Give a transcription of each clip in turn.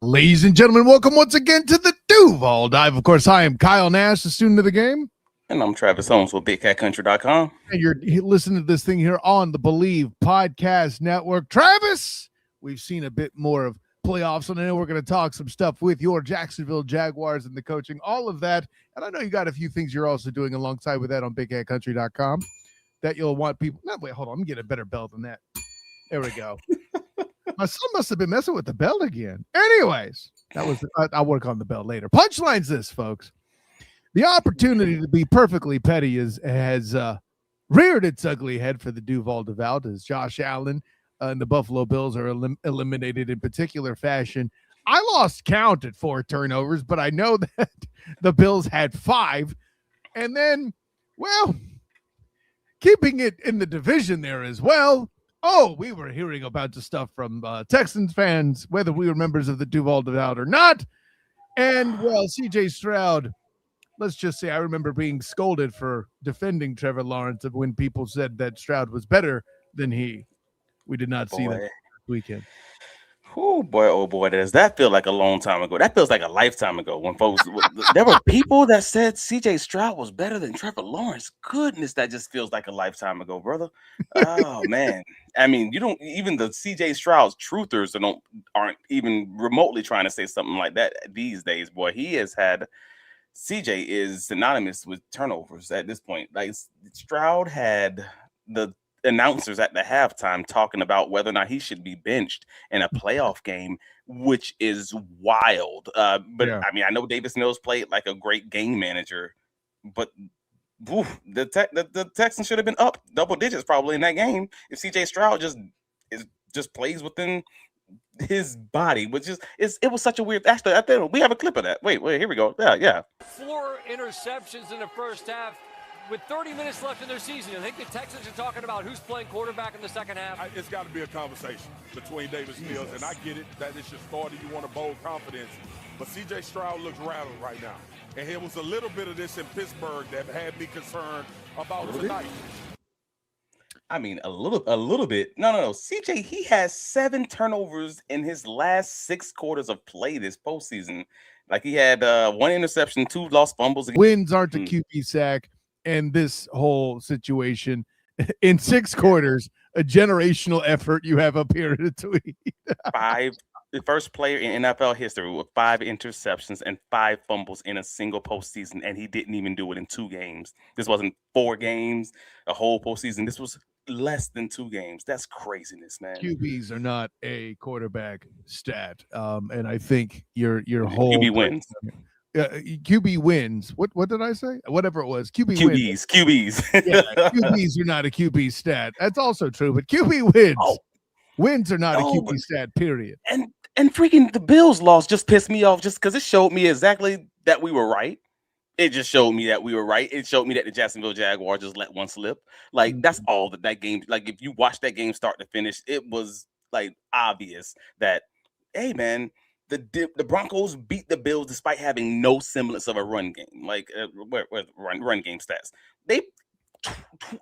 Ladies and gentlemen, welcome once again to the Duval Dive. Of course, I am Kyle Nash, the student of the game. And I'm Travis Holmes with BigCatCountry.com. And you're listening to this thing here on the Believe Podcast Network. Travis, we've seen a bit more of playoffs, and I know we're going to talk some stuff with your Jacksonville Jaguars and the coaching, all of that. And I know you got a few things you're also doing alongside with that on BigCatCountry.com that you'll want people. No, wait, hold on. I'm getting a better bell than that. There we go. My son must have been messing with the bell again. Anyways, that was I'll work on the bell later. Punchline's this, folks. The opportunity to be perfectly petty has reared its ugly head for the Duval Devout as Josh Allen and the Buffalo Bills are eliminated in particular fashion. I lost count at 4 turnovers, but I know that the Bills had 5. And then, well, keeping it in the division there as well. Oh, we were hearing about the stuff from Texans fans, whether we were members of the Duval Devout or not. And, well, C.J. Stroud, let's just say I remember being scolded for defending Trevor Lawrence when people said that Stroud was better than he. We did not see that this weekend. Oh boy, does that feel like a long time ago? That feels like a lifetime ago when folks there were people that said CJ Stroud was better than Trevor Lawrence. Goodness, that just feels like a lifetime ago, brother. Oh man. I mean, you don't even the CJ Stroud's truthers aren't even remotely trying to say something like that these days, boy. He has had CJ is synonymous with turnovers at this point. Like Stroud had the announcers at the halftime talking about whether or not he should be benched in a playoff game, which is wild. But yeah. I mean, I know Davis Mills played like a great game manager, but the Texans should have been up double digits probably in that game if CJ Stroud just plays within his body, which it was such a weird. Actually, I think we have a clip of that. Wait, here we go. Yeah. 4 interceptions in the first half. With 30 minutes left in their season, I think the Texans are talking about who's playing quarterback in the second half. It's got to be a conversation between Davis Mills, and I get it that it's your starter. You want to bold confidence, but C.J. Stroud looks rattled right now. And there was a little bit of this in Pittsburgh that had me concerned about tonight. I mean, a little bit. No. CJ, he has 7 turnovers in his last 6 quarters of play this postseason. Like he had 1 interception, 2 lost fumbles. Wins aren't a QB sack. And this whole situation in 6 quarters, a generational effort you have up here to tweet. 5, the first player in NFL history with 5 interceptions and 5 fumbles in a single postseason, and he didn't even do it in 2 games. This wasn't 4 games, a whole postseason. This was less than 2 games. That's craziness, man. QBs are not a quarterback stat, and I think your whole QB wins. QB wins. What did I say? Whatever it was. QBs. Yeah, QBs are not a QB stat. That's also true, but QB wins. Wins are not a QB stat, period. And freaking the Bills loss just pissed me off just because it showed me exactly that we were right. It just showed me that we were right. It showed me that the Jacksonville Jaguars just let one slip. Like that's all that game. Like if you watch that game start to finish, it was like obvious that, hey man, the Broncos beat the Bills despite having no semblance of a run game. Like run game stats.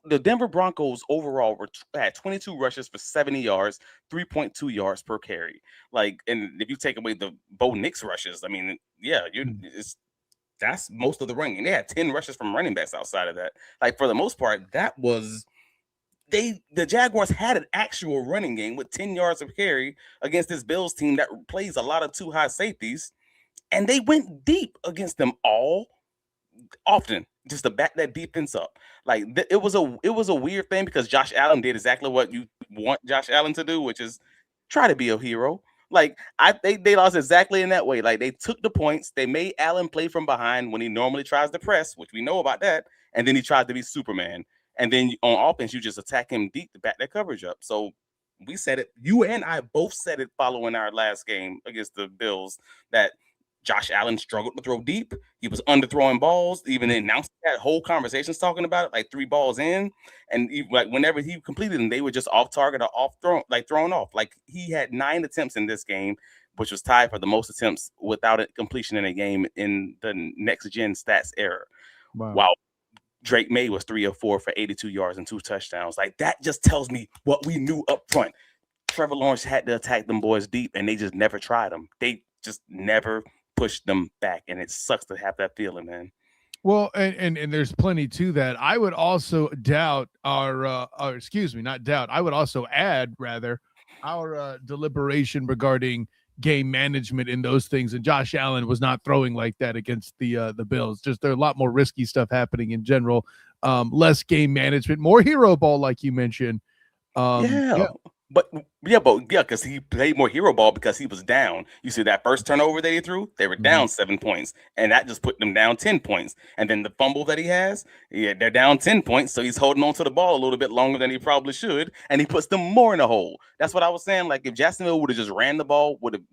The Denver Broncos overall had 22 rushes for 70 yards, 3.2 yards per carry. Like, and if you take away the Bo Nix rushes, I mean, yeah, that's most of the run game. They had 10 rushes from running backs outside of that. Like for the most part, that was. The Jaguars had an actual running game with 10 yards of carry against this Bills team that plays a lot of 2 high safeties, and they went deep against them often just to back that defense up. Like it was a weird thing because Josh Allen did exactly what you want Josh Allen to do, which is try to be a hero. Like they lost exactly in that way. Like they took the points, they made Allen play from behind when he normally tries to press, which we know about that, and then he tried to be Superman. And then on offense, you just attack him deep to back that coverage up. So we said it. You and I both said it following our last game against the Bills that Josh Allen struggled to throw deep. He was underthrowing balls. Even announced that whole conversations talking about it, like 3 balls in. And like whenever he completed them, they were just off target or thrown off. Like he had 9 attempts in this game, which was tied for the most attempts without a completion in a game in the next gen stats era. Wow. Drake May was 3 of 4 for 82 yards and 2 touchdowns. Like that just tells me what we knew up front. Trevor Lawrence had to attack them boys deep, and they just never tried them. They just never pushed them back, and it sucks to have that feeling, man. Well, and there's plenty to that. I would also doubt not doubt. I would also add rather our deliberation regarding game management in those things. And Josh Allen was not throwing like that against the Bills. Just there are a lot more risky stuff happening in general. Less game management, more hero ball, like you mentioned. But because he played more hero ball because he was down. You see that first turnover that he threw, they were down 7 points, and that just put them down 10 points. And then the fumble that he has, they're down 10 points, so he's holding on to the ball a little bit longer than he probably should, and he puts them more in a hole. That's what I was saying. Like if Jacksonville would have just ran the ball, would have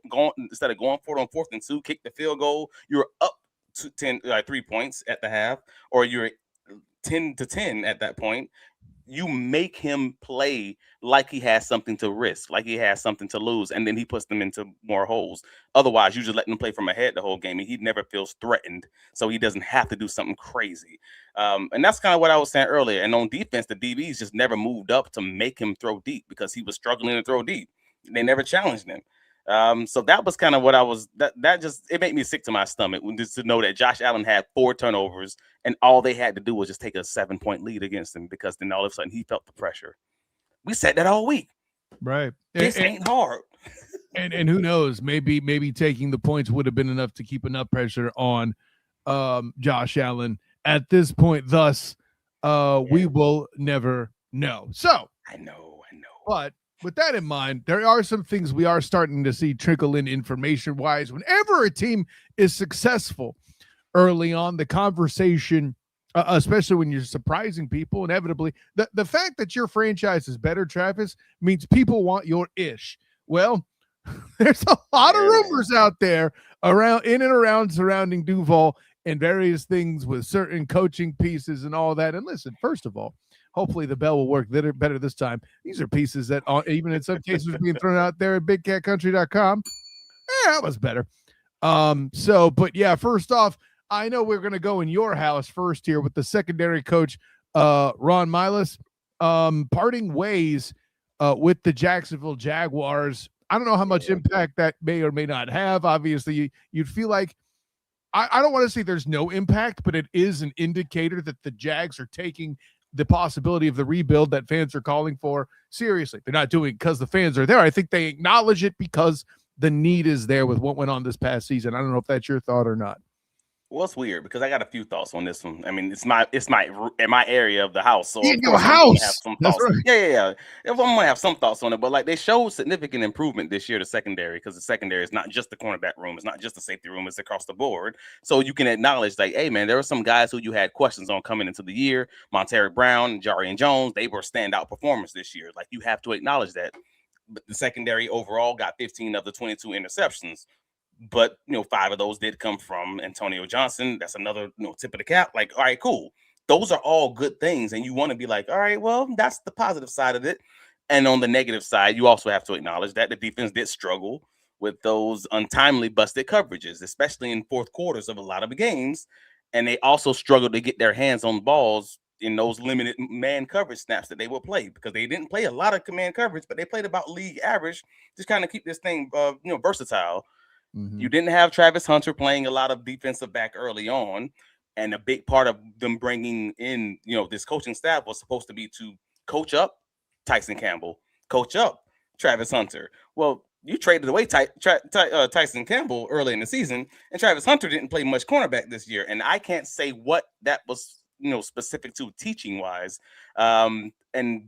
gone instead of going for it on 4th and 2, kick the field goal, you're up to 3 points at the half, or you're 10-10 at that point. You make him play like he has something to risk, like he has something to lose, and then he puts them into more holes. Otherwise, you just let him play from ahead the whole game, and he never feels threatened, so he doesn't have to do something crazy. And that's kind of what I was saying earlier. And on defense, the DBs just never moved up to make him throw deep because he was struggling to throw deep. They never challenged him. So that was kind of what I was, that just, it made me sick to my stomach just to know that Josh Allen had 4 turnovers and all they had to do was just take a 7-point lead against him, because then all of a sudden he felt the pressure. We said that all week. Right. This ain't hard. And who knows, maybe taking the points would have been enough to keep enough pressure on Josh Allen at this point. Thus, we will never know. So I know. But with that in mind, there are some things we are starting to see trickle in information-wise. Whenever a team is successful early on, the conversation, especially when you're surprising people, inevitably, the fact that your franchise is better, Travis, means people want your ish. Well, there's a lot of rumors out there in and around surrounding Duval and various things with certain coaching pieces and all that. And listen, first of all, hopefully the bell will work better this time. These are pieces that are, even in some cases, being thrown out there at bigcatcountry.com. That was better. But yeah, first off, I know we're going to go in your house first here with the secondary coach, Ron Milus, parting ways with the Jacksonville Jaguars. I don't know how much impact that may or may not have. Obviously, you'd feel like, I don't want to say there's no impact, but it is an indicator that the Jags are taking the possibility of the rebuild that fans are calling for seriously. They're not doing it because the fans are there. I think they acknowledge it because the need is there with what went on this past season. I don't know if that's your thought or not. Well, it's weird because I got a few thoughts on this one. I mean, it's my in my area of the house. So in your house, have some thoughts. Right. Yeah. I'm gonna have some thoughts on it, but like they showed significant improvement this year to secondary, because the secondary is not just the cornerback room, it's not just the safety room, it's across the board. So you can acknowledge, like, hey man, there were some guys who you had questions on coming into the year. Monterey Brown, Jarian Jones, they were standout performers this year. Like, you have to acknowledge that. But the secondary overall got 15 of the 22 interceptions. But 5 of those did come from Antonio Johnson. That's another tip of the cap. Like, all right, cool. Those are all good things, and you want to be like, all right, well, that's the positive side of it. And on the negative side, you also have to acknowledge that the defense did struggle with those untimely busted coverages, especially in fourth quarters of a lot of the games. And they also struggled to get their hands on balls in those limited man coverage snaps that they will play, because they didn't play a lot of command coverage, but they played about league average, just kind of keep this thing versatile. Mm-hmm. You didn't have Travis Hunter playing a lot of defensive back early on, and a big part of them bringing in this coaching staff was supposed to be to coach up Tyson Campbell, coach up Travis Hunter. Well, you traded away Tyson Campbell early in the season, and Travis Hunter didn't play much cornerback this year. And I can't say what that was specific to teaching wise. And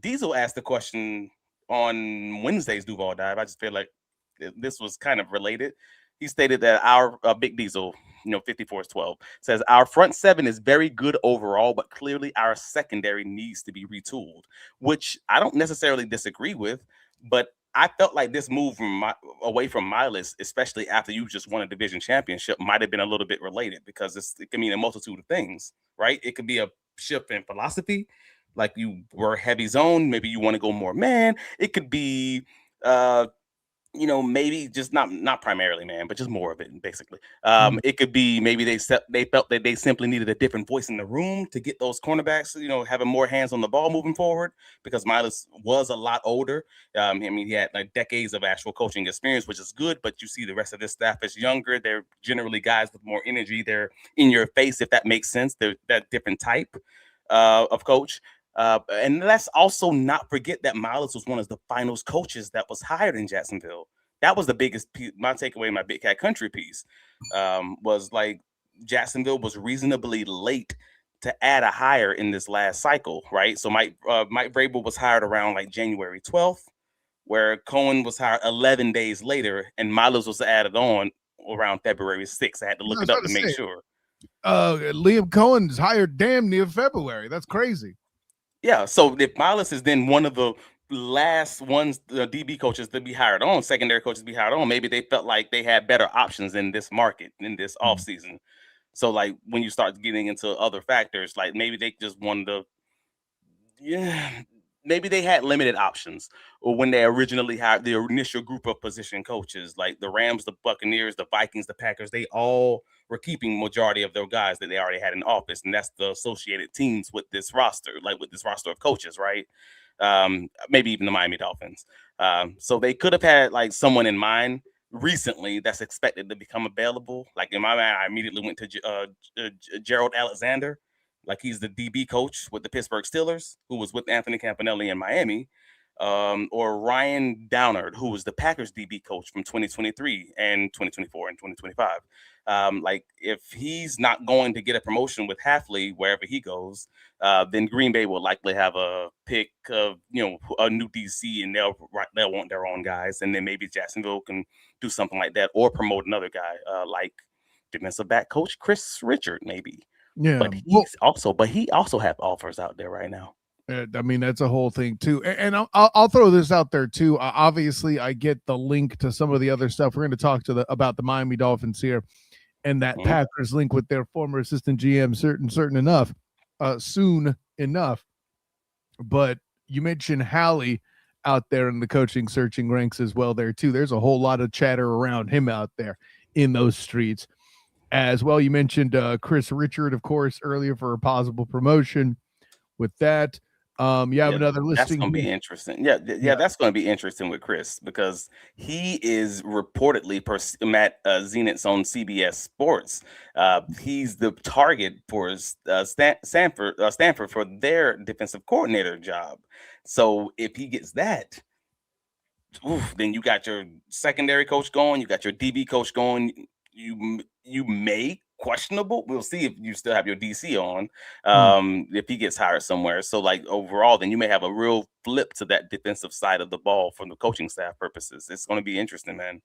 Diesel asked the question on Wednesday's Duval Dive. I just feel like this was kind of related. He stated that our Big Diesel, 54-12, says our front seven is very good overall, but clearly our secondary needs to be retooled, which I don't necessarily disagree with. But I felt like this move away from Milus, especially after you just won a division championship, might have been a little bit related, because it can mean a multitude of things, right? It could be a shift in philosophy, like you were heavy zone, maybe you want to go more man. It could be maybe just not primarily, man, but just more of it, basically. It could be maybe they felt that they simply needed a different voice in the room to get those cornerbacks, having more hands on the ball moving forward, because Milus was a lot older. I mean, he had like decades of actual coaching experience, which is good, but you see the rest of this staff is younger. They're generally guys with more energy. They're in your face, if that makes sense. They're that different type of coach. And let's also not forget that Milus was one of the finals coaches that was hired in Jacksonville. That was the biggest piece. My takeaway, my Big Cat Country piece, was like Jacksonville was reasonably late to add a hire in this last cycle, right? So Mike Vrabel was hired around like January 12th, where Cohen was hired 11 days later, and Milus was added on around February 6th. I had to look it up to make sure. Liam Cohen's hired damn near February. That's crazy. Yeah, so if Milus is then one of the last ones, the DB coaches to be hired on, secondary coaches to be hired on, maybe they felt like they had better options in this market, in this offseason. So, like, when you start getting into other factors, like maybe they just wanted to, maybe they had limited options, or when they originally hired the initial group of position coaches, like the Rams, the Buccaneers, the Vikings, the Packers, they all were keeping majority of their guys that they already had in office, and that's the associated teams with this roster, like with this roster of coaches, right? Maybe even the Miami Dolphins. So they could have had like someone in mind recently that's expected to become available. Like in my mind, I immediately went to Gerald Alexander. Like he's the DB coach with the Pittsburgh Steelers, who was with Anthony Campanile in Miami, or Ryan Downard, who was the Packers DB coach from 2023 and 2024 and 2025. Like if he's not going to get a promotion with Halfley wherever he goes, then Green Bay will likely have a pick of a new DC, and they'll want their own guys, and then maybe Jacksonville can do something like that, or promote another guy like defensive back coach Kris Richard, maybe. Yeah, but he also have offers out there right now. I mean, that's a whole thing too. And I'll throw this out there too. Obviously, I get the link to some of the other stuff. We're going to talk about the Miami Dolphins here, and that Packers link with their former assistant GM, soon enough. But you mentioned Hallie out there in the coaching searching ranks as well there too. There's a whole lot of chatter around him out there in those streets as well. You mentioned Kris Richard, of course, earlier for a possible promotion with that. You have another listing. That's going to be interesting. Yeah, that's going to be interesting with Kris, because he is reportedly, per Matt Zenit's on CBS Sports, he's the target for Stanford for their defensive coordinator job. So if he gets that, then you got your secondary coach going, you got your DB coach going. You may questionable. We'll see if you still have your DC on, if he gets hired somewhere. So like overall, then you may have a real flip to that defensive side of the ball from the coaching staff purposes. It's going to be interesting, man.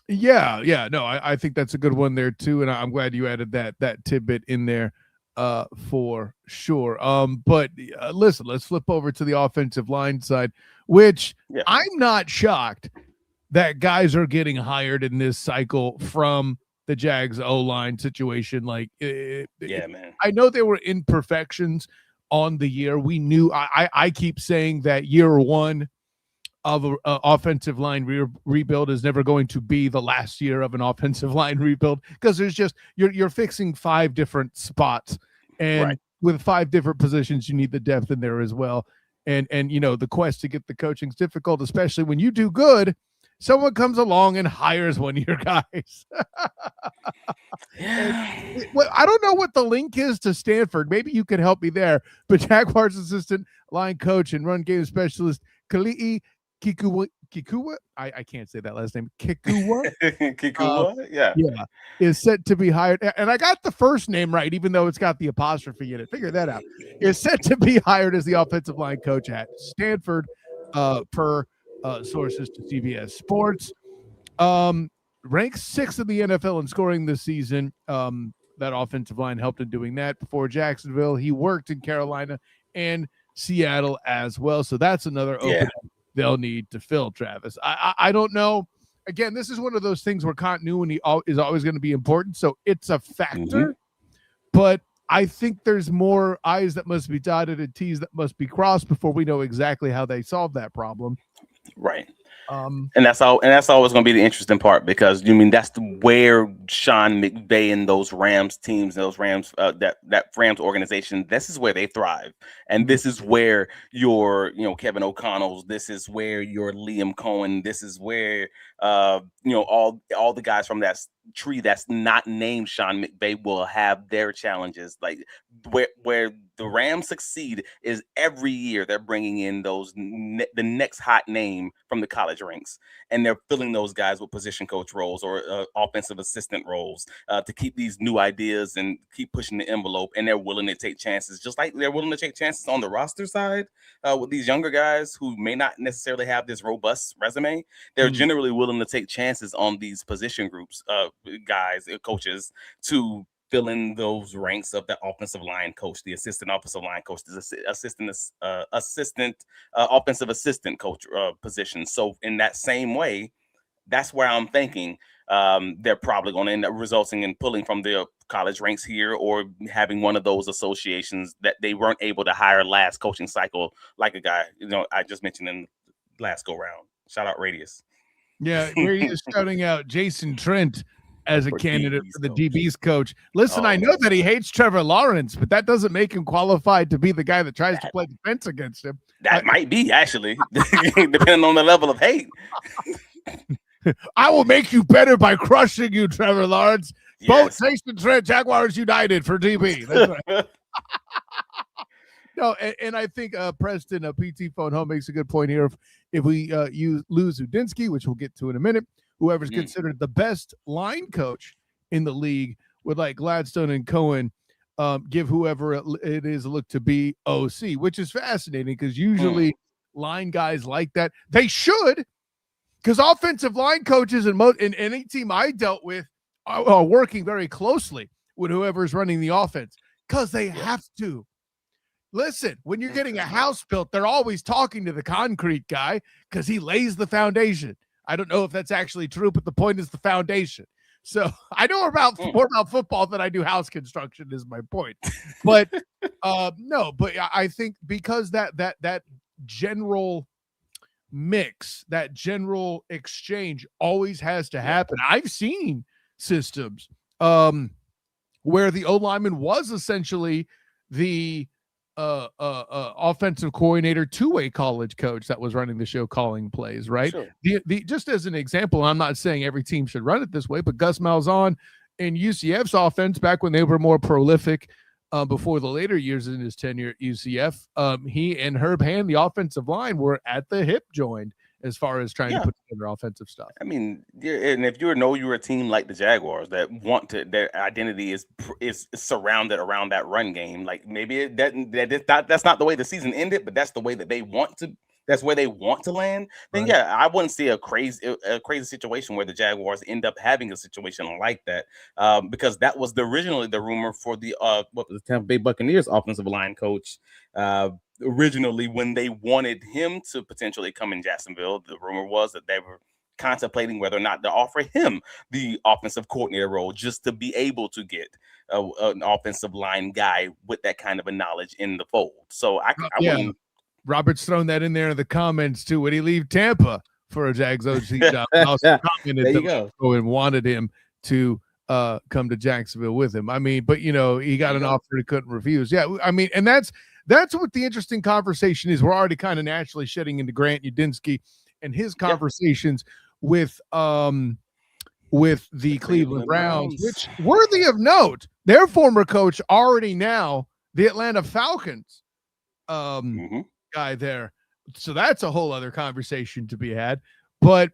Yeah. No, I think that's a good one there too. And I'm glad you added that tidbit in there for sure. But listen, let's flip over to the offensive line side, which I'm not shocked that guys are getting hired in this cycle from the Jags O-line situation. Like, man, I know there were imperfections on the year. We knew. I keep saying that year one of an offensive line rebuild is never going to be the last year of an offensive line rebuild, because there's just you're fixing 5 different spots, and with 5 different positions, you need the depth in there as well. And the quest to get the coaching is difficult, especially when you do good. Someone comes along and hires one of your guys. I don't know what the link is to Stanford. Maybe you could help me there. But Jaguars assistant line coach and run game specialist Kali'i Kikua, I can't say that last name. Kikua, is set to be hired. And I got the first name right, even though it's got the apostrophe in it. Figure that out. Is set to be hired as the offensive line coach at Stanford, per sources to CBS Sports. Ranks 6th in the NFL in scoring this season. That offensive line helped in doing that. Before Jacksonville, he worked in Carolina and Seattle as well. So that's another opening they'll need to fill, Travis. I don't know. Again, this is one of those things where continuity is always going to be important. So it's a factor, but I think there's more I's that must be dotted and T's that must be crossed before we know exactly how they solve that problem. Right. And that's always going to be the interesting part, because that's where Sean McVay and those Rams teams, those Rams that Rams organization, this is where they thrive, and this is where your Kevin O'Connell's, this is where your Liam Cohen, this is where all the guys from that tree that's not named Sean McVay will have their challenges. Like where the Rams succeed is every year they're bringing in the next hot name from the college ranks, and they're filling those guys with position coach roles or offensive assistant roles to keep these new ideas and keep pushing the envelope. And they're willing to take chances, just like they're willing to take chances on the roster side with these younger guys who may not necessarily have this robust resume. They're generally willing to take chances on these position groups, guys, coaches, to fill in those ranks of the offensive line coach, the assistant offensive line coach, the assistant offensive assistant coach position. So in that same way, that's where I'm thinking they're probably going to end up resulting in pulling from the college ranks here, or having one of those associations that they weren't able to hire last coaching cycle, like a guy I just mentioned in last go round. Shout out Radius. Yeah, where he is shouting out Jason Trent as a candidate for the DB's coach. Listen, I know that he hates Trevor Lawrence, but that doesn't make him qualified to be the guy that tries to play defense against him. That might be, actually, depending on the level of hate. I will make you better by crushing you, Trevor Lawrence. Yes. Both Jason Trent, Jaguars United for DB. That's right. No, and I think Preston, PT Phone Home, makes a good point here. If we lose Udinski, which we'll get to in a minute, whoever's considered the best line coach in the league would, like Gladstone and Cohen, give whoever it is a look to be OC, which is fascinating because usually line guys like that, they should, because offensive line coaches in any team I dealt with are working very closely with whoever's running the offense because they have to. Listen, when you're getting a house built, they're always talking to the concrete guy because he lays the foundation. I don't know if that's actually true, but the point is the foundation. So I know more about football than I do house construction is my point. But no, but I think because that general mix, that general exchange always has to happen. I've seen systems where the O-lineman was essentially the offensive coordinator, two-way college coach that was running the show, calling plays, right? Sure. The just as an example, I'm not saying every team should run it this way, but Gus Malzahn in UCF's offense back when they were more prolific before the later years in his tenure at UCF, he and Herb Hand, the offensive line, were at the hip joined as far as trying to put together offensive stuff. I mean, and if you're a team like the Jaguars that their identity is surrounded around that run game, like maybe that's not the way the season ended, but that's the way that that's where they want to land, then right. I wouldn't see a crazy situation where the Jaguars end up having a situation like that, because that was originally the rumor for the Tampa Bay Buccaneers offensive line coach. Originally, when they wanted him to potentially come in Jacksonville, the rumor was that they were contemplating whether or not to offer him the offensive coordinator role, just to be able to get an offensive line guy with that kind of a knowledge in the fold. So I wouldn't. Robert's thrown that in there in the comments too. Would he leave Tampa for a Jags OC job? And also commented there you go. And wanted him to come to Jacksonville with him. I mean, but he got an offer he couldn't refuse. Yeah, I mean, and that's what the interesting conversation is. We're already kind of naturally shedding into Grant Udinski and his conversations with the Cleveland Browns, which, worthy of note, their former coach already now the Atlanta Falcons guy there. So that's a whole other conversation to be had. But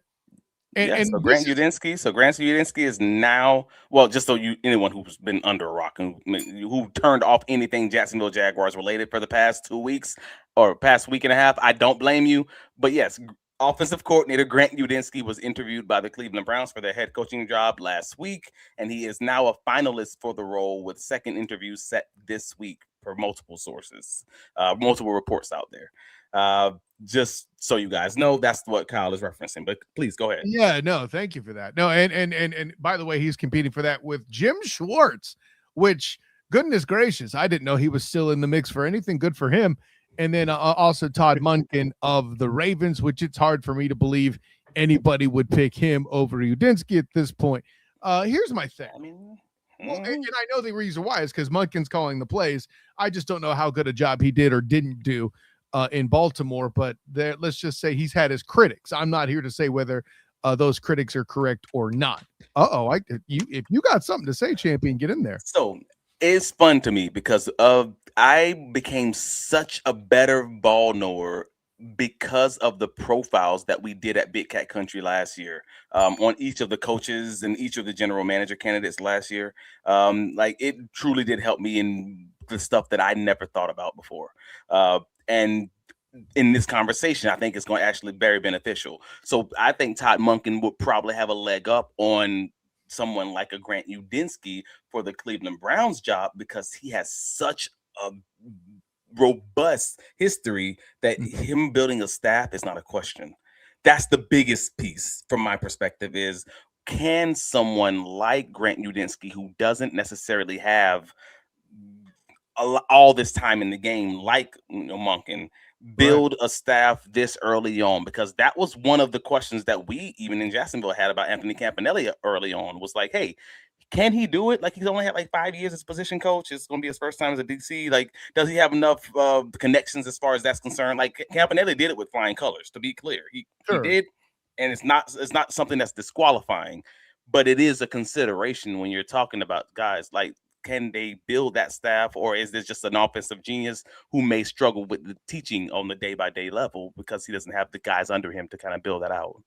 so Grant Udinski is now, well, just so anyone who's been under a rock and who turned off anything Jacksonville Jaguars related for the past 2 weeks or past week and a half, I don't blame you. But yes, offensive coordinator Grant Udinski was interviewed by the Cleveland Browns for their head coaching job last week, and he is now a finalist for the role, with second interviews set this week per multiple sources, multiple reports out there. Just so you guys know, that's what Kyle is referencing, but please go ahead. Yeah, no, thank you for that. No, and by the way, he's competing for that with Jim Schwartz, which, goodness gracious, I didn't know he was still in the mix for anything. Good for him. and then also Todd Monken of the Ravens, which it's hard for me to believe anybody would pick him over Udinski at this point. Here's my thing. I mean, well, and I know the reason why is because Monken's calling the plays. I just don't know how good a job he did or didn't do in Baltimore. But let's just say he's had his critics. I'm not here to say whether those critics are correct or not. If you got something to say, champion, get in there. So it's fun to me because I became such a better ball knower because of the profiles that we did at Big Cat Country last year on each of the coaches and each of the general manager candidates last year. Like it truly did help me in the stuff that I never thought about before. And in this conversation, I think it's going to actually be very beneficial. So I think Todd Monken would probably have a leg up on someone like a Grant Udinski for the Cleveland Browns job because he has such a robust history that him building a staff is not a question. That's the biggest piece from my perspective is, can someone like Grant Udinski, who doesn't necessarily have all this time in the game like Monken, build a staff this early on? Because that was one of the questions that we even in Jacksonville had about Anthony Campanile early on, was like, hey, can he do it? Like, he's only had like 5 years as position coach. It's going to be his first time as a DC. Like, does he have enough connections as far as that's concerned? Like, Campanile did it with flying colors, to be clear. He did, and it's not something that's disqualifying, but it is a consideration when you're talking about guys like, can they build that staff, or is this just an offensive genius who may struggle with the teaching on the day-by-day level because he doesn't have the guys under him to kind of build that out?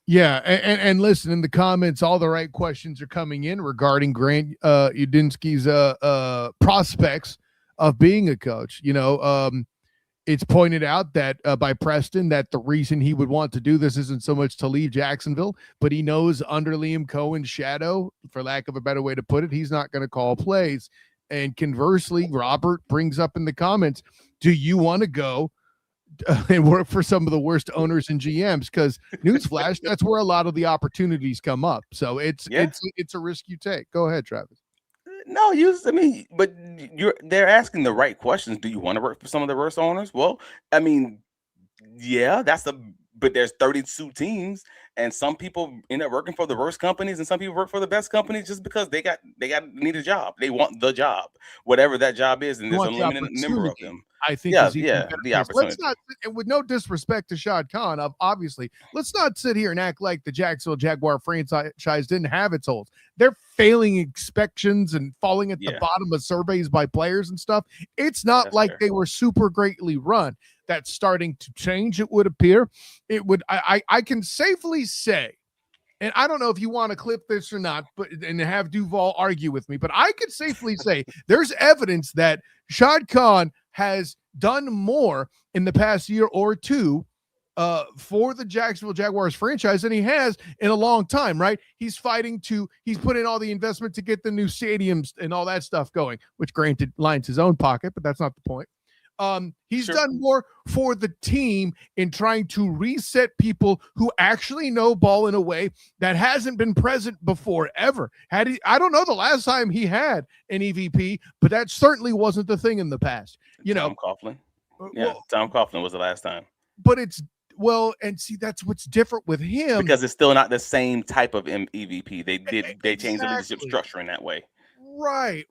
Yeah, and listen, in the comments, all the right questions are coming in regarding Grant Udinski's prospects of being a coach. You know, it's pointed out that by Preston that the reason he would want to do this isn't so much to leave Jacksonville, but he knows under Liam Cohen's shadow, for lack of a better way to put it, he's not going to call plays. And conversely, Robert brings up in the comments, do you want to go and work for some of the worst owners and GMs? Because newsflash, that's where a lot of the opportunities come up. So it's a risk you take. Go ahead, Travis. No, but they're asking the right questions. Do you want to work for some of the worst owners? Well, I mean, yeah, but there's 32 teams, and some people end up working for the worst companies, and some people work for the best companies just because they need a job. They want the job, whatever that job is, and there's a limited number of them. I think the opportunity. Let's not, and with no disrespect to Shad Khan, obviously, let's not sit here and act like the Jacksonville Jaguar franchise didn't have its holes. They're failing inspections and falling at the bottom of surveys by players and stuff. It's not like they were super greatly run. That's starting to change, it would appear. I can safely say, and I don't know if you want to clip this or not, and have Duval argue with me, but I could safely say there's evidence that Shad Khan has done more in the past year or two for the Jacksonville Jaguars franchise than he has in a long time, right? He's put in all the investment to get the new stadiums and all that stuff going, which granted lines his own pocket, but that's not the point. He's done more for the team in trying to reset people who actually know ball in a way that hasn't been present before ever. I don't know the last time he had an EVP, but that certainly wasn't the thing in the past. Tom Coughlin. Yeah, Tom Coughlin was the last time. But and see, that's what's different with him, because it's still not the same type of EVP. They changed the leadership structure in that way. Right.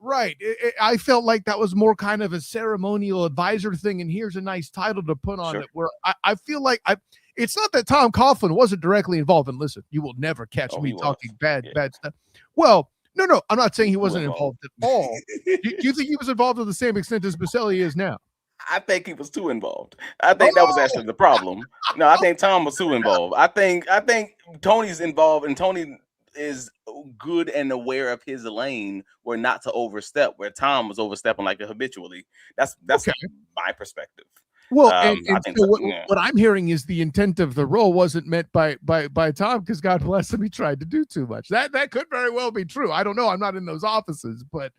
I felt like that was more kind of a ceremonial advisor thing, and here's a nice title to put on it. Where I feel like it's not that Tom Coughlin wasn't directly involved. And listen, you will never catch me talking bad stuff. Well, no, I'm not saying he wasn't involved at all. Do you think he was involved to the same extent as Baselli is now? I think he was too involved. I think that was actually the problem. No, I think Tom was too involved. I think Tony's involved, and Tony is good and aware of his lane where not to overstep, where Tom was overstepping like habitually. That's my perspective. Well, what I'm hearing is the intent of the role wasn't met by Tom, because God bless him, he tried to do too much. That could very well be true. I don't know. I'm not in those offices, but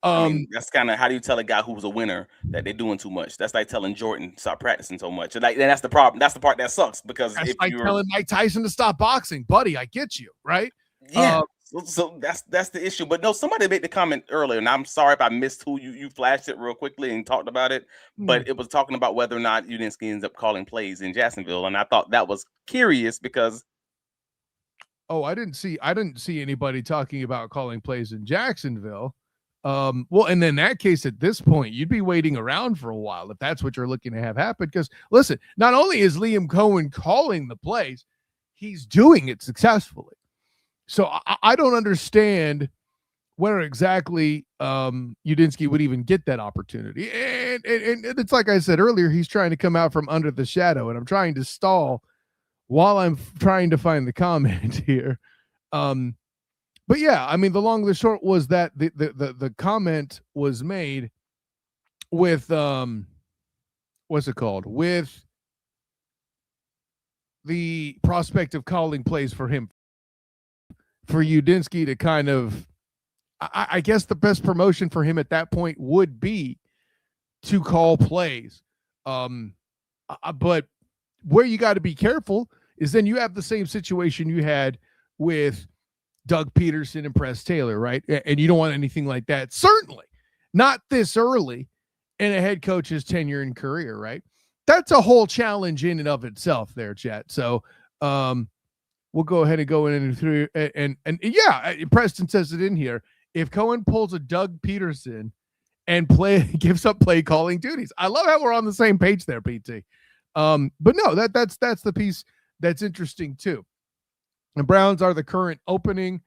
that's kind of, how do you tell a guy who's a winner that they're doing too much? That's like telling Jordan stop practicing so much. And that's the problem. That's the part that sucks, because that's like telling Mike Tyson to stop boxing, buddy. I get you, right? Yeah. So that's the issue. But no, somebody made the comment earlier, and I'm sorry if I missed who you flashed it real quickly and talked about it. But it was talking about whether or not Udinski ends up calling plays in Jacksonville, and I thought that was curious because I didn't see anybody talking about calling plays in Jacksonville. Well, and in that case, at this point, you'd be waiting around for a while if that's what you're looking to have happen. Because listen, not only is Liam Cohen calling the plays, he's doing it successfully. So I don't understand where exactly Udinski would even get that opportunity. And it's like I said earlier, he's trying to come out from under the shadow, and I'm trying to stall while I'm trying to find the comment here. But yeah, I mean, the long and the short was that the comment was made with what's it called? With the prospect of calling plays for him, for Udinski to kind of, I guess the best promotion for him at that point would be to call plays. But where you got to be careful is then you have the same situation you had with Doug Peterson and Press Taylor, right? And you don't want anything like that. Certainly not this early in a head coach's tenure and career, right? That's a whole challenge in and of itself there, chat. So we'll go ahead and go in and through and yeah, Preston says it in here. If Cohen pulls a Doug Peterson and gives up play calling duties. I love how we're on the same page there, PT. But no, that's the piece that's interesting too. The Browns are the current opening.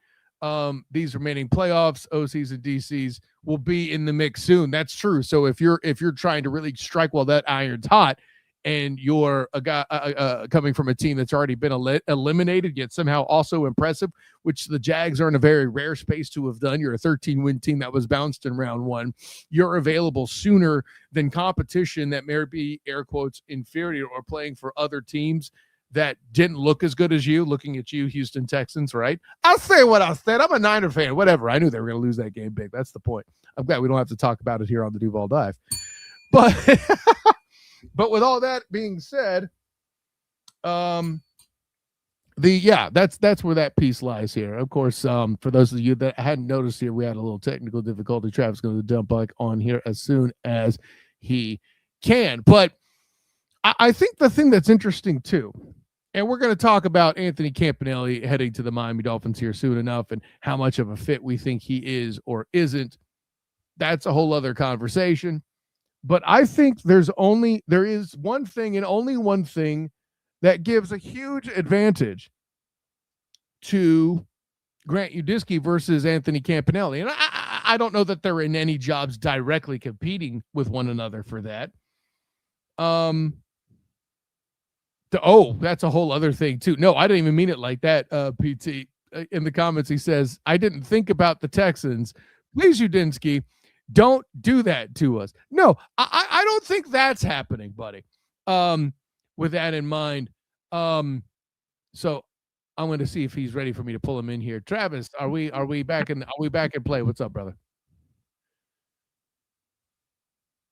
These remaining playoffs, OCs and DCs will be in the mix soon. That's true. So if you're trying to really strike while that iron's hot, and you're a guy coming from a team that's already been eliminated, yet somehow also impressive, which the Jags are in a very rare space to have done. You're a 13-win team that was bounced in round one. You're available sooner than competition that may be, air quotes, inferior or playing for other teams that didn't look as good as you, looking at you, Houston Texans, right? I'll say what I said. I'm a Niner fan, whatever. I knew they were going to lose that game big. That's the point. I'm glad we don't have to talk about it here on the Duval Dive. But but with all that being said, that's where that piece lies here. Of course, for those of you that hadn't noticed here, we had a little technical difficulty. Travis is going to jump back on here as soon as he can. But I think the thing that's interesting too, and we're going to talk about Anthony Campanile heading to the Miami Dolphins here soon enough, and how much of a fit we think he is or isn't. That's a whole other conversation. But I think there is one thing and only one thing that gives a huge advantage to Grant Udinski versus Anthony Campanile. And I don't know that they're in any jobs directly competing with one another for that. That's a whole other thing too. No, I didn't even mean it like that, PT. In the comments, he says, I didn't think about the Texans. Please, Udinski, don't do that to us. No, I don't think that's happening, buddy. With that in mind, so I'm going to see if he's ready for me to pull him in here. Travis, are we back in play? What's up, brother?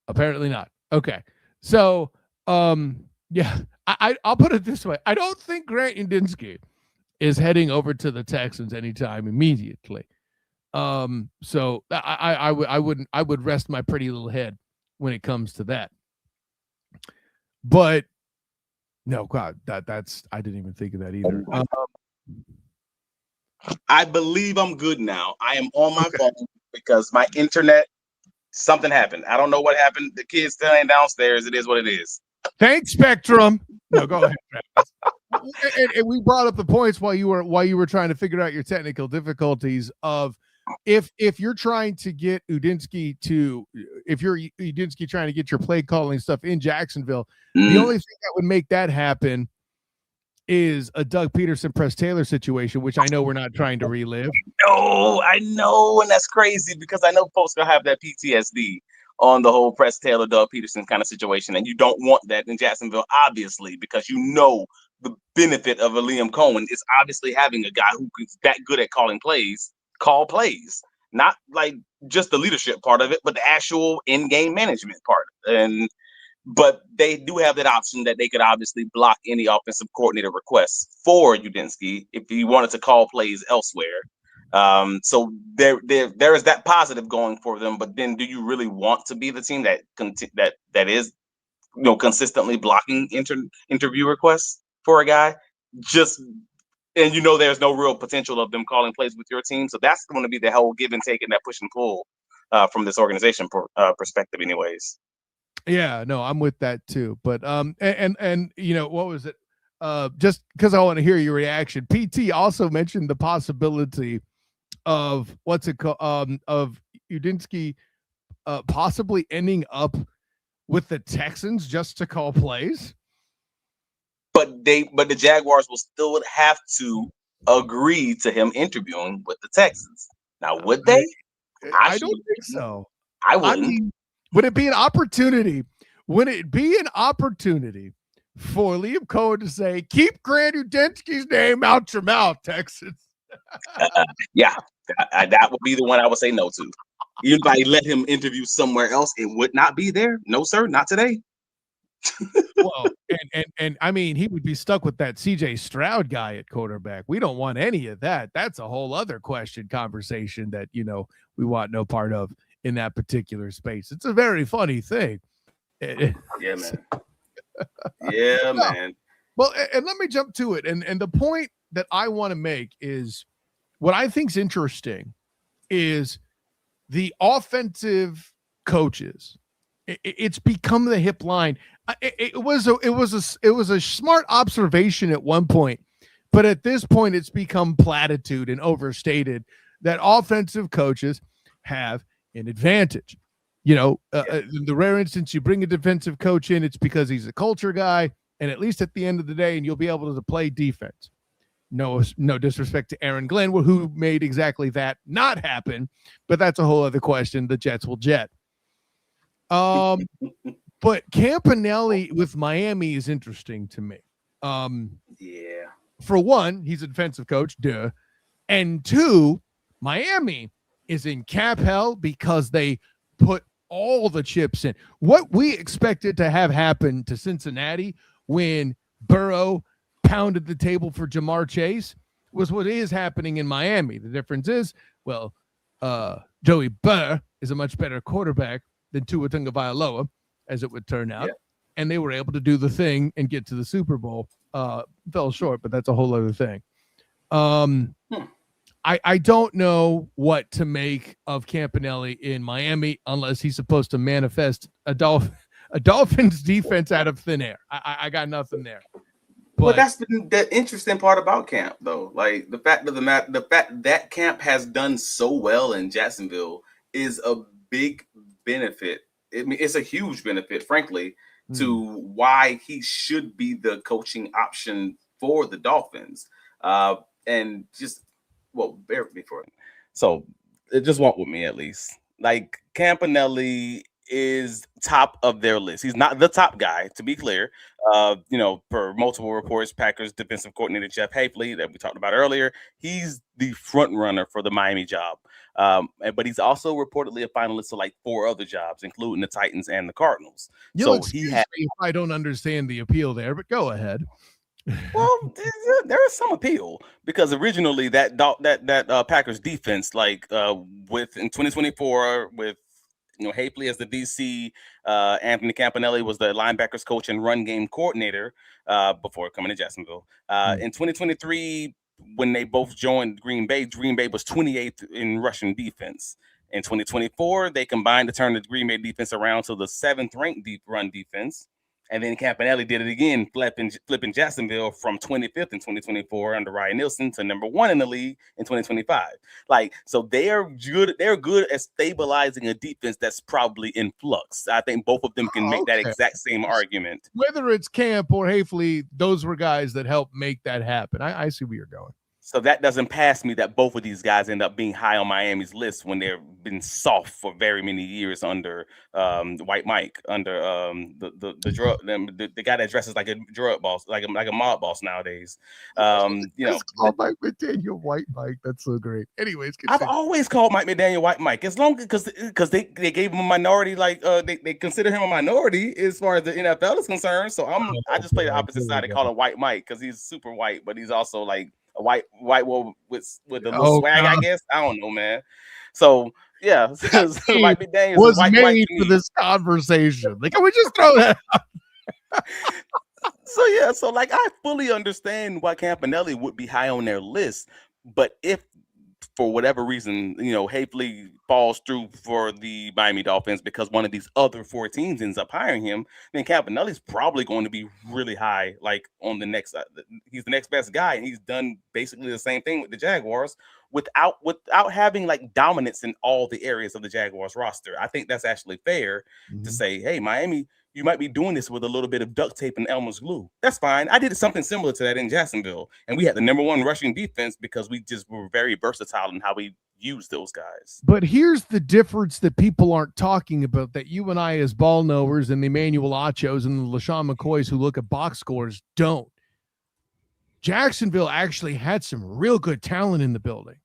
Apparently not. Okay. So, yeah, I'll put it this way. I don't think Grant Udinski is heading over to the Texans anytime immediately. So I would rest my pretty little head when it comes to that. But no, God, that's I didn't even think of that either. I believe I'm good now. I am on my phone because my internet, something happened. I don't know what happened. The kids still ain't downstairs. It is what it is. Thanks, Spectrum. No, go ahead, Travis. and we brought up the points while you were trying to figure out your technical difficulties of if you're trying to get Udinski trying to get your play calling stuff in Jacksonville, the only thing that would make that happen is a Doug Peterson, Press Taylor situation, which I know we're not trying to relive. No, I know, and that's crazy because I know folks gonna have that PTSD on the whole Press Taylor, Doug Peterson kind of situation, and you don't want that in Jacksonville, obviously, because you know the benefit of a Liam Cohen is obviously having a guy who is that good at calling plays. Call plays, not like just the leadership part of it, but the actual in-game management part. But they do have that option that they could obviously block any offensive coordinator requests for Udinski if he wanted to call plays elsewhere. So there is that positive going for them. But then, do you really want to be the team that is consistently blocking interview requests for a guy? And there's no real potential of them calling plays with your team. So that's going to be the whole give and take and that push and pull from this organization perspective, anyways. Yeah, no, I'm with that too. But and what was it? Just because I want to hear your reaction. PT also mentioned the possibility of of Udinski possibly ending up with the Texans just to call plays. But the Jaguars will still have to agree to him interviewing with the Texans. Now, would they? I don't think so. I wouldn't. I mean, would it be an opportunity? Would it be an opportunity for Liam Cohen to say, "Keep Grant Udinski's name out your mouth, Texans"? Yeah, that would be the one I would say no to. Even if I let him interview somewhere else, it would not be there. No, sir, not today. Well, and I mean, he would be stuck with that CJ Stroud guy at quarterback. We don't want any of that. That's a whole other conversation that we want no part of in that particular space. It's a very funny thing. Yeah, man. Yeah, man. Well, and let me jump to it. And the point that I want to make is what I think is interesting is the offensive coaches. It's become the hip line. It was a smart observation at one point, but at this point, it's become platitude and overstated that offensive coaches have an advantage. In the rare instance you bring a defensive coach in, it's because he's a culture guy, and at least at the end of the day, and you'll be able to play defense. No disrespect to Aaron Glenn, who made exactly that not happen, but that's a whole other question. The Jets will jet. But Campanile with Miami is interesting to me. Yeah. For one, he's a defensive coach, duh. And two, Miami is in cap hell because they put all the chips in. What we expected to have happen to Cincinnati when Burrow pounded the table for Jamar Chase was what is happening in Miami. The difference is, Joey Burr is a much better quarterback than Tua Tagovailoa, as it would turn out. Yeah. And they were able to do the thing and get to the Super Bowl. Fell short, but that's a whole other thing. I don't know what to make of Campanile in Miami unless he's supposed to manifest a Dolphins defense out of thin air. I got nothing there. But that's the interesting part about camp, though. Like the fact that camp has done so well in Jacksonville is a big benefit. I mean, it's a huge benefit, frankly, to why he should be the coaching option for the Dolphins. And just, bear with me for it. So just walk with me at least. Like Campanile is top of their list. He's not the top guy, to be clear. Per multiple reports, Packers defensive coordinator Jeff Hafley that we talked about earlier, he's the front runner for the Miami job. But he's also reportedly a finalist to like 4 other jobs, including the Titans and the Cardinals. So if I don't understand the appeal there, but go ahead. Well, there is some appeal because originally that Packers defense, in 2024 with Hafley as the DC, Anthony Campanile was the linebackers coach and run game coordinator before coming to Jacksonville. In 2023, when they both joined Green Bay was 28th in rushing defense. In 2024, they combined to turn the Green Bay defense around to the 7th ranked deep run defense. And then Campanile did it again, flipping Jacksonville from 25th in 2024 under Ryan Nielsen to number 1 in the league in 2025. So they are good. They're good at stabilizing a defense that's probably in flux. I think both of them can make that exact same argument. Whether it's Camp or Hafley, those were guys that helped make that happen. I see where you're going. So that doesn't pass me that both of these guys end up being high on Miami's list when they've been soft for very many years under White Mike, under the guy that dresses like a drug boss, like a mob boss nowadays. It's called Mike McDaniel White Mike. That's so great. Anyways, I've always called Mike McDaniel White Mike as long because they gave him a minority, they consider him a minority as far as the NFL is concerned. So I just play the opposite side and call him White Mike because he's super white, but he's also like a white one with a little swag, I guess. I don't know, man. So yeah, so it might be Daniels was white made to for me. this conversation. Like, can we just throw that out? So yeah, so like I fully understand why Campanile would be high on their list, but if for whatever reason, Hafley falls through for the Miami Dolphins because one of these other 4 teams ends up hiring him, then Campanile's probably going to be really high, like on the next. He's the next best guy, and he's done basically the same thing with the Jaguars without having like dominance in all the areas of the Jaguars roster. I think that's actually fair to say, hey, Miami, you might be doing this with a little bit of duct tape and Elmer's glue. That's fine. I did something similar to that in Jacksonville, and we had the #1 rushing defense because we just were very versatile in how we used those guys. But here's the difference that people aren't talking about, that you and I as ball knowers and the Emmanuel Achos and the LaShawn McCoys who look at box scores don't. Jacksonville actually had some real good talent in the building.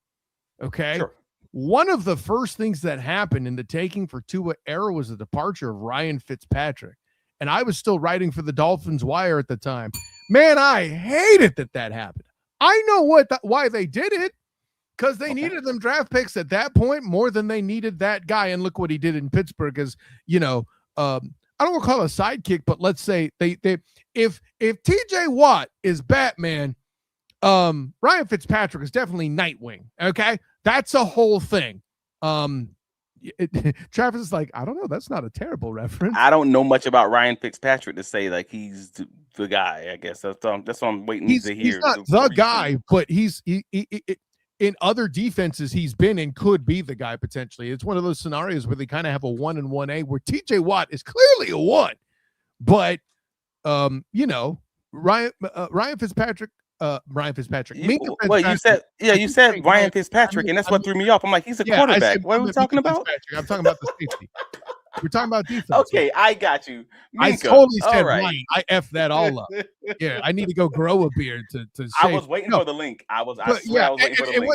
Okay? Sure. One of the first things that happened in the taking for Tua era was the departure of Ryan Fitzpatrick. And I was still writing for the Dolphins Wire at the time. Man, I hated that happened. I know why they did it, because they needed them draft picks at that point more than they needed that guy. And look what he did in Pittsburgh as, I don't want to call it a sidekick, but let's say if TJ Watt is Batman, Ryan Fitzpatrick is definitely Nightwing. Okay. That's a whole thing. Travis is like, I don't know. That's not a terrible reference. I don't know much about Ryan Fitzpatrick to say like he's the guy. I guess that's what I'm waiting to hear. He's not the guy, but he in other defenses he's been and could be the guy potentially. It's one of those scenarios where they kind of have a 1 and 1A where TJ Watt is clearly a 1, but Ryan Fitzpatrick. You said Ryan Fitzpatrick, and that's what threw me off. I'm like, he's a quarterback. What are we talking about? I'm talking about the safety. We're talking about defense. Okay, I got you. I totally said Ryan. I effed that all up. Yeah, I need to go grow a beard to say. I was waiting for the link. I was waiting for the link.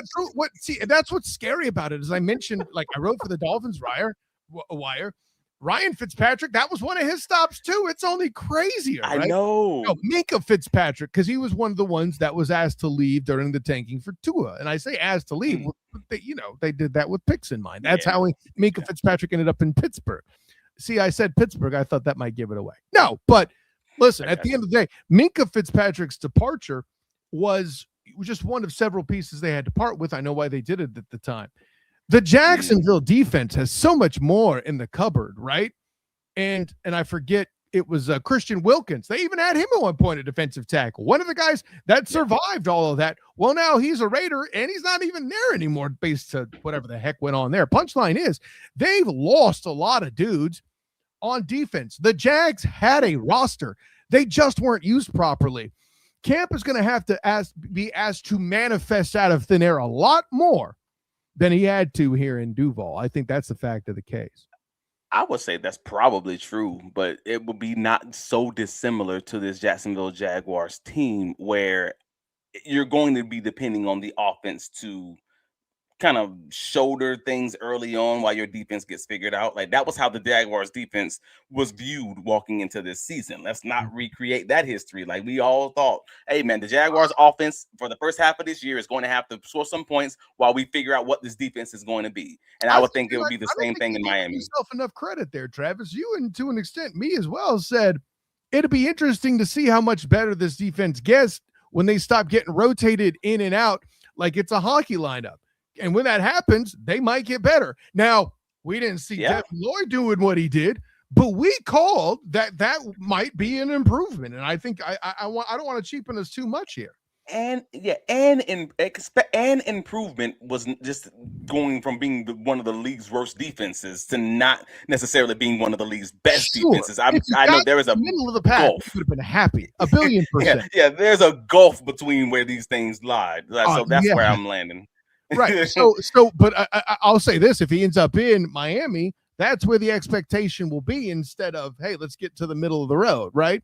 See, that's what's scary about it. As I mentioned, like I wrote for the Dolphins Wire. Ryan Fitzpatrick, that was one of his stops too. It's only crazier. Right? I know. No, Minkah Fitzpatrick, because he was one of the ones that was asked to leave during the tanking for Tua. And I say asked to leave, they did that with picks in mind. That's how Minkah Fitzpatrick ended up in Pittsburgh. See, I said Pittsburgh. I thought that might give it away. No, but listen, at the end of the day, Minkah Fitzpatrick's departure was just one of several pieces they had to part with. I know why they did it at the time. The Jacksonville defense has so much more in the cupboard, right? And I forget, it was Christian Wilkins. They even had him at one point, a defensive tackle. One of the guys that survived all of that. Well, now he's a Raider, and he's not even there anymore based to whatever the heck went on there. Punchline is, they've lost a lot of dudes on defense. The Jags had a roster. They just weren't used properly. Camp is going to have to be asked to manifest out of thin air a lot more than he had to here in Duval. I think that's the fact of the case. I would say that's probably true, but it would be not so dissimilar to this Jacksonville Jaguars team where you're going to be depending on the offense to kind of shoulder things early on while your defense gets figured out. Like that was how the Jaguars defense was viewed walking into this season. Let's not recreate that history. Like we all thought, hey man, the Jaguars offense for the first half of this year is going to have to score some points while we figure out what this defense is going to be. And I would think it would be the same thing in Miami. Yourself enough credit there, Travis. You, and to an extent me as well, said it'd be interesting to see how much better this defense gets when they stop getting rotated in and out like it's a hockey lineup. And when that happens, they might get better. Now, we didn't see Devin Lloyd doing what he did, but we called that might be an improvement. And I think I don't want to cheapen us too much here. And improvement was just going from being one of the league's worst defenses to not necessarily being one of the league's best defenses. I know there is a middle of the pack. You would have been happy, 1,000,000,000%. yeah, there's a gulf between where these things lie. So that's where I'm landing. Right. But I'll say this: if he ends up in Miami, that's where the expectation will be instead of, hey, let's get to the middle of the road. Right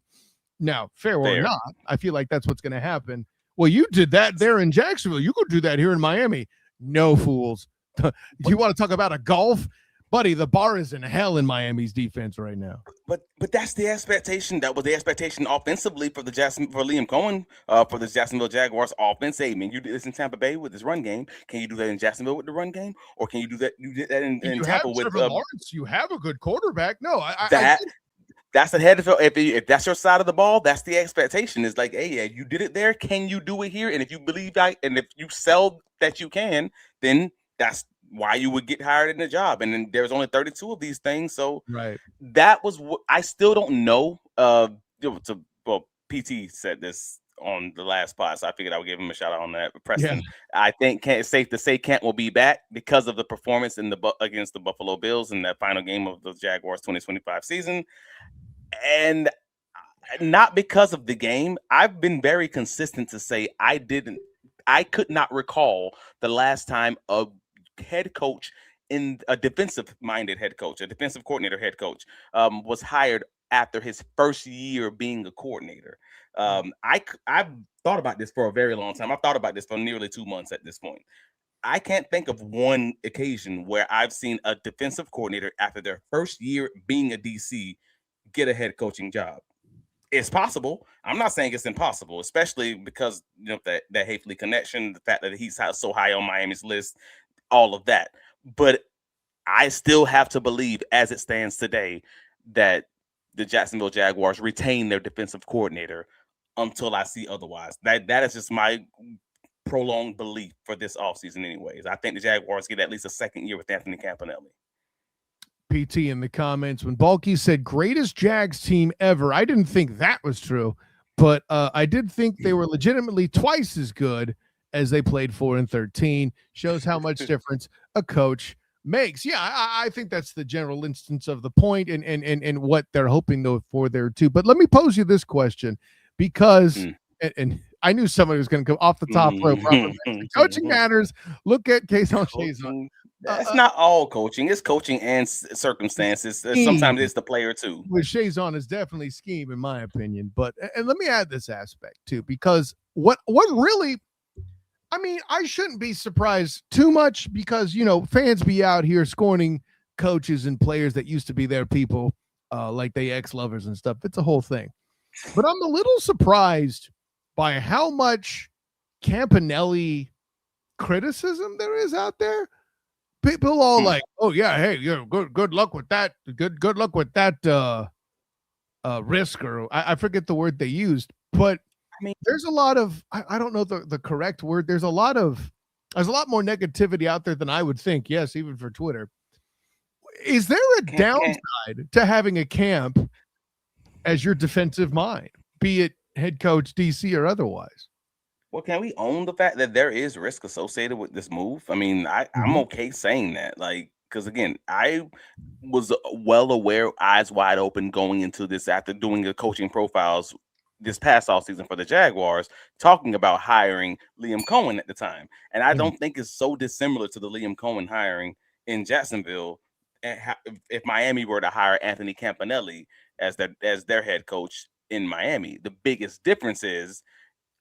now, fair or not, I feel like that's what's going to happen. Well, you did that there in Jacksonville. You could do that here in Miami. No fools. Do you want to talk about a golf? buddy, the bar is in hell in Miami's defense right now. But that's the expectation. That was the expectation offensively for Liam Cohen, for the Jacksonville Jaguars offense. Hey, man, you did this in Tampa Bay with this run game. Can you do that in Jacksonville with the run game, or can you do that? You did that in Tampa with Lawrence. You have a good quarterback. No, that's the head of if that's your side of the ball, that's the expectation. Is like, hey, yeah, you did it there. Can you do it here? And if you believe that, and if you sell that you can, then that's why you would get hired in the job. And then there's only 32 of these things. So that was what I still don't know. PT said this on the last pod, so I figured I would give him a shout out on that. Preston, I think it's safe to say Kent will be back because of the performance against the Buffalo Bills in that final game of the Jaguars 2025 season. And not because of the game. I've been very consistent to say I could not recall the last time a head coach, in a defensive-minded head coach, a defensive coordinator head coach, was hired after his first year being a coordinator. I've thought about this for a very long time. I've thought about this for nearly 2 months at this point. I can't think of one occasion where I've seen a defensive coordinator after their first year being a DC get a head coaching job. It's possible. I'm not saying it's impossible, especially because that Hafley connection, the fact that he's so high on Miami's list, all of that. But I still have to believe, as it stands today, that the Jacksonville Jaguars retain their defensive coordinator until I see otherwise. That is just my prolonged belief for this offseason anyways. I think the Jaguars get at least a second year with Anthony Campanile. PT in the comments, when Balky said greatest Jags team ever, I didn't think that was true, but I did think they were legitimately twice as good as they played 4-13. Shows how much difference a coach makes. Yeah, I think that's the general instance of the point and what they're hoping though for there too. But let me pose you this question, because and I knew somebody was going to come off the top rope. Coaching matters. Look at Kayson Chazon. That's not all coaching. It's coaching and circumstances. Sometimes it's the player too. With Chazon is definitely scheme, in my opinion. But and let me add this aspect too, because what really, I mean, I shouldn't be surprised too much, because fans be out here scorning coaches and players that used to be their people, like they ex-lovers and stuff. It's a whole thing. But I'm a little surprised by how much Campanile criticism there is out there. People all like, oh yeah, hey, good luck with that. Good luck with that risk, or I forget the word they used. But I mean, there's a lot of, I don't know the correct word. There's a lot more negativity out there than I would think. Yes, even for Twitter. Is there a downside to having a camp as your defensive mind, be it head coach, DC, or otherwise? Well, can we own the fact that there is risk associated with this move? I mean, I'm okay saying that, because again, I was well aware, eyes wide open, going into this after doing the coaching profiles this past offseason for the Jaguars, talking about hiring Liam Cohen at the time. And I don't think it's so dissimilar to the Liam Cohen hiring in Jacksonville if Miami were to hire Anthony Campanile as their head coach in Miami. The biggest difference is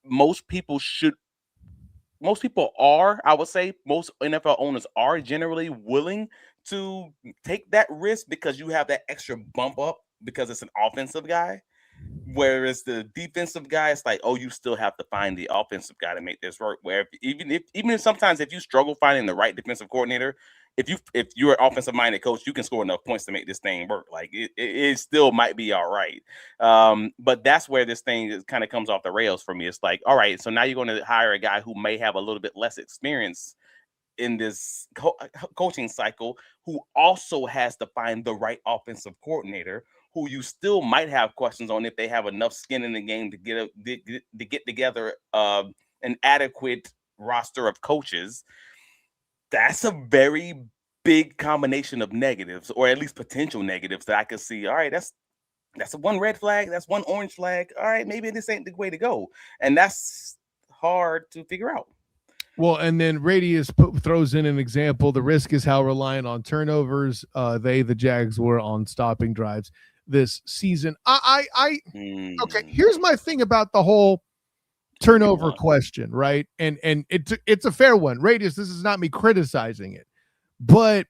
most people are, I would say, most NFL owners are generally willing to take that risk because you have that extra bump up because it's an offensive guy. Whereas the defensive guy, it's like, oh, you still have to find the offensive guy to make this work. Where even if sometimes if you struggle finding the right defensive coordinator, if you're an offensive minded coach, you can score enough points to make this thing work. Like it still might be all right. But that's where this thing kind of comes off the rails for me. It's like, all right, so now you're going to hire a guy who may have a little bit less experience in this coaching cycle, who also has to find the right offensive coordinator, who you still might have questions on if they have enough skin in the game to get together an adequate roster of coaches. That's a very big combination of negatives, or at least potential negatives, that I could see. All right, that's one red flag. That's one orange flag. All right, maybe this ain't the way to go. And that's hard to figure out. Well, and then Radius throws in an example. The risk is how reliant on turnovers the Jags were on stopping drives this season. Okay, here's my thing about the whole turnover question, right? And it's a fair one. Radius, this is not me criticizing it, but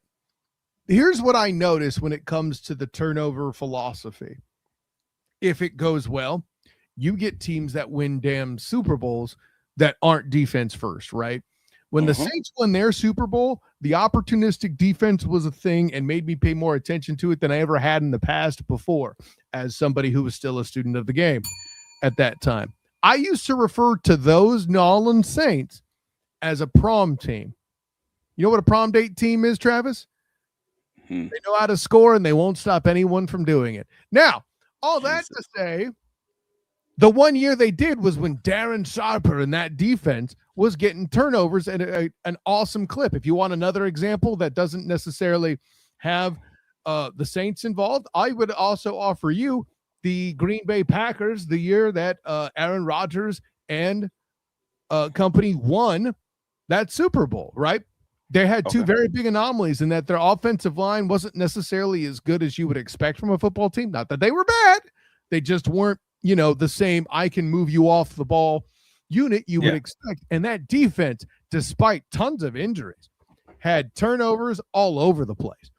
Here's what I notice when it comes to the turnover philosophy. If it goes well, you get teams that win damn Super Bowls that aren't defense first, right? When the Saints won their Super Bowl, the opportunistic defense was a thing and made me pay more attention to it than I ever had in the past before, as somebody who was still a student of the game at that time. I used to refer to those New Orleans Saints as a prom team. You know what a prom date team is, Travis? They know how to score, and they won't stop anyone from doing it. Now, all that to say, the one year they did was when Darren Sharper and that defense was getting turnovers at an awesome clip. If you want another example that doesn't necessarily have the Saints involved, I would also offer you the Green Bay Packers, the year that Aaron Rodgers and company won that Super Bowl, right? They had two very big anomalies in that their offensive line wasn't necessarily as good as you would expect from a football team. Not that they were bad. They just weren't, the same I can move you off the ball unit you would expect. And that defense, despite tons of injuries, had turnovers all over the place,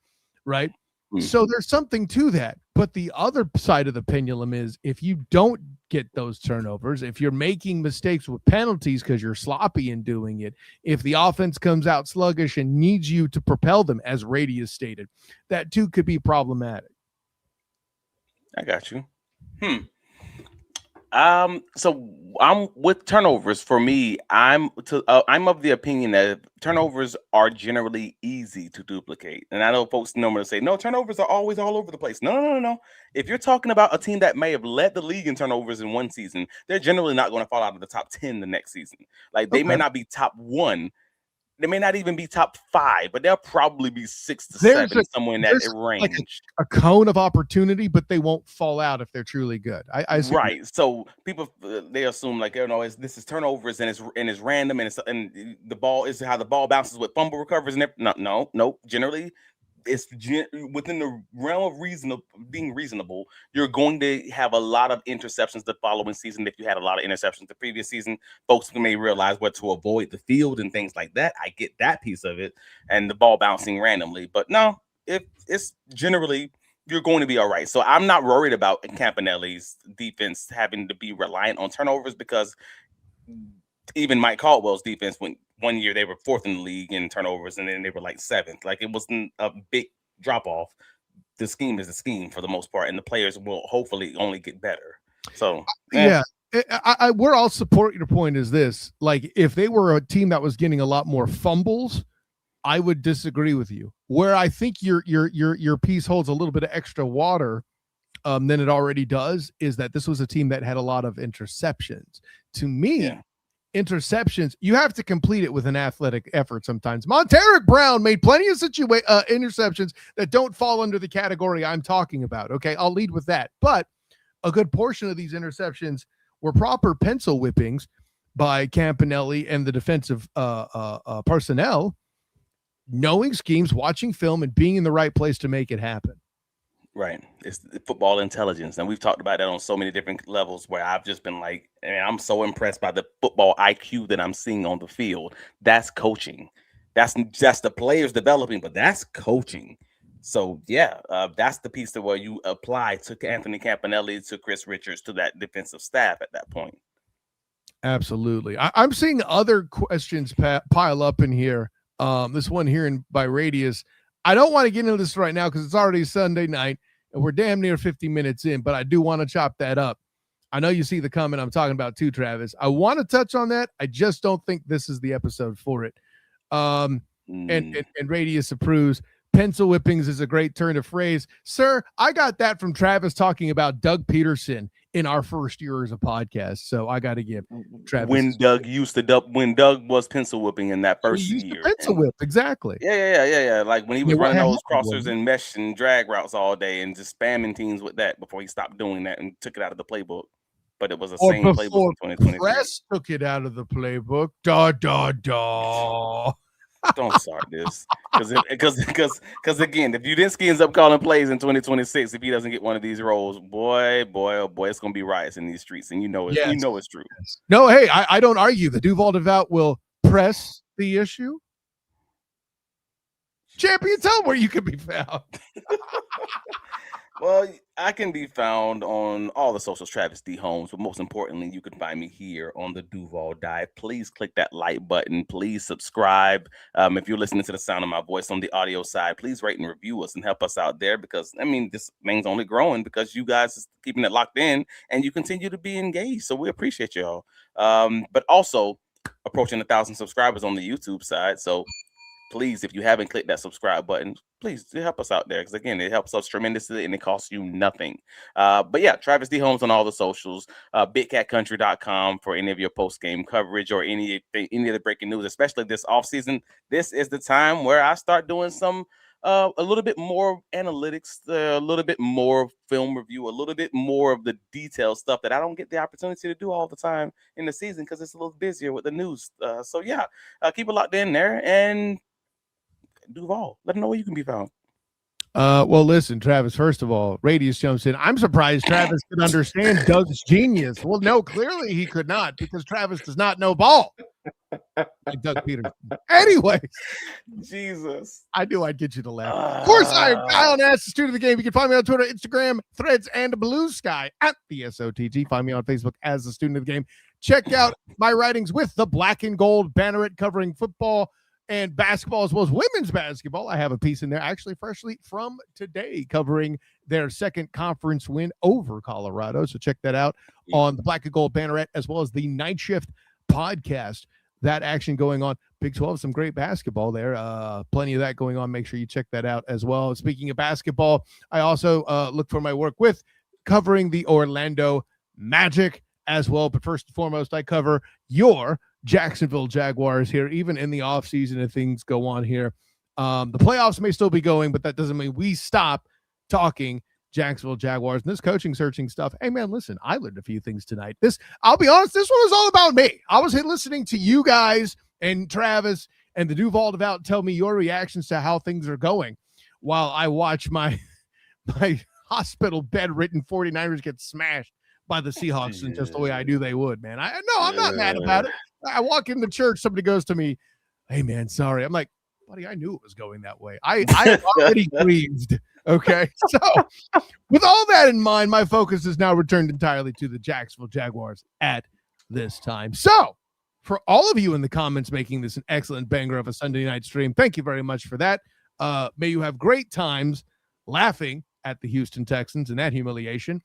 right? So there's something to that. But the other side of the pendulum is if you don't get those turnovers, if you're making mistakes with penalties because you're sloppy in doing it, if the offense comes out sluggish and needs you to propel them, as Radius stated, that too could be problematic. I got you. So I'm with turnovers. For me, I'm of the opinion that turnovers are generally easy to duplicate. And I know folks normally say, no, turnovers are always all over the place. No. If you're talking about a team that may have led the league in turnovers in one season, they're generally not going to fall out of the top 10 the next season. Like they may not be top 1. They may not even be top 5, but they'll probably be 6 to 7, somewhere in that range. Like a cone of opportunity, but they won't fall out if they're truly good. I see. Right. So people they assume like this is turnovers and it's random and the ball is how the ball bounces with fumble recovers and no. Generally, it's within the realm of being reasonable. You're going to have a lot of interceptions the following season. If you had a lot of interceptions the previous season, folks may realize what to avoid the field and things like that. I get that piece of it and the ball bouncing randomly, but no, if it's generally you're going to be all right. So I'm not worried about Campanile's defense having to be reliant on turnovers because even Mike Caldwell's defense went. One year they were 4th in the league in turnovers, and then they were like 7th. Like it wasn't a big drop off. The scheme is the scheme for the most part, and the players will hopefully only get better. So we're all support your point. Is this like if they were a team that was getting a lot more fumbles, I would disagree with you. Where I think your piece holds a little bit of extra water than it already does is that this was a team that had a lot of interceptions. To me. Interceptions, you have to complete it with an athletic effort sometimes. Montaric Brown made plenty of interceptions that don't fall under the category I'm talking about. Okay, I'll lead with that. But a good portion of these interceptions were proper pencil whippings by Campanile and the defensive personnel, knowing schemes, watching film, and being in the right place to make it happen. Right. It's football intelligence. And we've talked about that on so many different levels where I've just been like, I'm so impressed by the football IQ that I'm seeing on the field. That's coaching. That's the players developing, but that's coaching. So, that's the piece to where you apply to Anthony Campanile, to Kris Richards, to that defensive staff at that point. Absolutely. I'm seeing other questions pile up in here. This one here by Radius. I don't want to get into this right now because it's already Sunday night and we're damn near 50 minutes in, but I do want to chop that up. I know you see the comment I'm talking about too, Travis. I want to touch on that. I just don't think this is the episode for it. And Radius approves. Pencil whippings is a great turn of phrase. Sir, I got that from Travis talking about Doug Peterson in our first year as a podcast. So I got to give Travis. When Doug was pencil whipping in that first year. Pencil whip, exactly. Yeah. Like when he was running those crossers and mesh and drag routes all day and just spamming teams with that before he stopped doing that and took it out of the playbook. But it was the same playbook in 2023. Press took it out of the playbook. Don't start this because again, if Udinski ends up calling plays in 2026, if he doesn't get one of these roles, boy, it's gonna be riots in these streets, and you know it's true. No, hey, I don't argue. The Duval Devout will press the issue. Champion, tell them where you can be found. Well, I can be found on all the socials, Travis D. Holmes, but most importantly, you can find me here on the Duval Dive. Please click that like button. Please subscribe. If you're listening to the sound of my voice on the audio side, please rate and review us and help us out there because, I mean, this thing's only growing because you guys is keeping it locked in and you continue to be engaged. So we appreciate y'all. But also approaching 1,000 subscribers on the YouTube side. So please, if you haven't clicked that subscribe button, please help us out there because, again, it helps us tremendously and it costs you nothing. But yeah, Travis D. Holmes on all the socials, bigcatcountry.com for any of your post-game coverage or any of the breaking news, especially this offseason. This is the time where I start doing some a little bit more analytics, a little bit more film review, a little bit more of the detailed stuff that I don't get the opportunity to do all the time in the season because it's a little busier with the news. So yeah, keep it locked in there and Duval, let them know where you can be found. Well, listen, Travis, first of all, Radius jumps in. I'm surprised Travis could understand Doug's genius. Well, no, clearly he could not because Travis does not know ball. Like Doug Peterson. Anyways, Jesus. I knew I'd get you to laugh. Of course, I am Kyle Nass, the student of the game. You can find me on Twitter, Instagram, Threads, and Blue Sky at the SOTG. Find me on Facebook as the student of the game. Check out my writings with the Black and Gold Banneret covering football and basketball as well as women's basketball. I have a piece in there actually freshly from today covering their second conference win over Colorado. So check that out on the Black and Gold Banneret as well as the Night Shift podcast. That action going on. Big 12, some great basketball there. Plenty of that going on. Make sure you check that out as well. Speaking of basketball, I also look for my work with covering the Orlando Magic as well. But first and foremost, I cover your Jacksonville Jaguars here, even in the offseason if things go on here. The playoffs may still be going, but that doesn't mean we stop talking Jacksonville Jaguars and this coaching searching stuff. Hey man, listen, I learned a few things tonight. I'll be honest, this one was all about me. I was listening to you guys and Travis and the Duval Devout tell me your reactions to how things are going while I watch my hospital bedridden 49ers get smashed by the Seahawks in just the way I knew they would, man. I'm not mad about it. I walk into church, somebody goes to me, hey man, sorry. I'm like, buddy, I knew it was going that way. I already grieved. Okay. So with all that in mind, my focus is now returned entirely to the Jacksonville Jaguars at this time. So for all of you in the comments making this an excellent banger of a Sunday night stream, thank you very much for that. May you have great times laughing at the Houston Texans and that humiliation.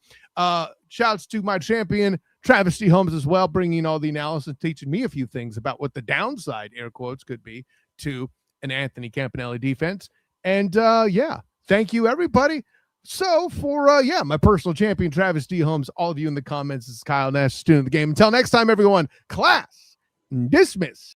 Shouts to my champion, Travis D. Holmes, as well, bringing all the analysis, teaching me a few things about what the downside, air quotes, could be to an Anthony Campanile defense. And yeah, thank you, everybody. So for, my personal champion, Travis D. Holmes, all of you in the comments, this is Kyle Nash, student of the game. Until next time, everyone, class dismiss.